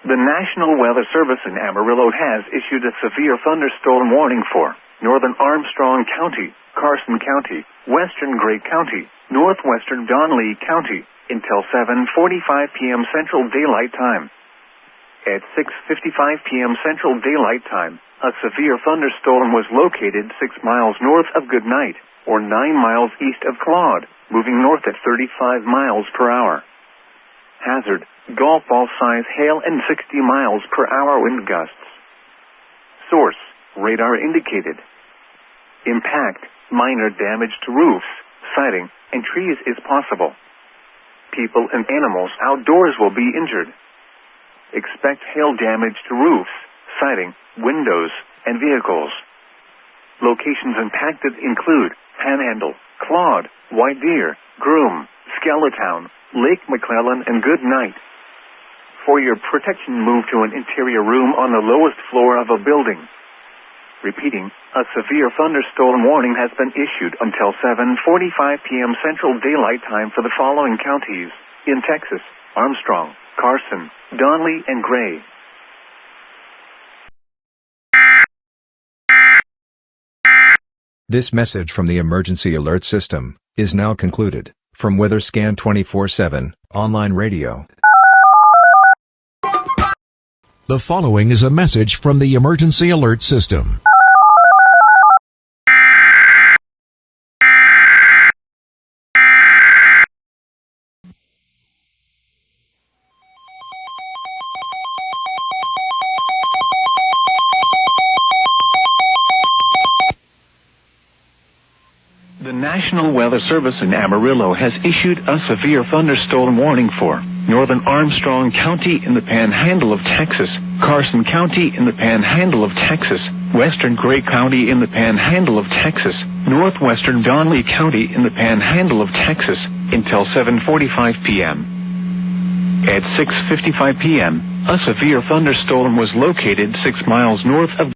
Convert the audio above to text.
The National Weather Service in Amarillo has issued a severe thunderstorm warning for northern Armstrong County, Carson County, western Gray County, northwestern Donley County, until 7:45 p.m. Central Daylight Time. At 6:55 p.m. Central Daylight Time, a severe thunderstorm was located 6 miles north of Goodnight, or 9 miles east of Claude, moving north at 35 miles per hour. Hazard, golf ball size hail and 60 miles per hour wind gusts. Source, radar indicated. Impact, minor damage to roofs, siding, and trees is possible. People and animals outdoors will be injured. Expect hail damage to roofs, siding, windows, and vehicles. Locations impacted include Panhandle, Claude, White Deer, Groom, Skellatown, Lake McClellan, and Goodnight. For your protection, move to an interior room on the lowest floor of a building. Repeating, a severe thunderstorm warning has been issued until 7:45 p.m. Central Daylight Time for the following counties in Texas: Armstrong, Carson, Donley, and Gray. This message from the Emergency Alert System is now concluded. From WeatherScan 24/7 online radio. The following is a message from the Emergency Alert System. The National Weather Service in Amarillo has issued a severe thunderstorm warning for northern Armstrong County in the Panhandle of Texas, Carson County in the Panhandle of Texas, western Gray County in the Panhandle of Texas, northwestern Donley County in the Panhandle of Texas, until 7:45 p.m. At 6:55 p.m., a severe thunderstorm was located 6 miles north of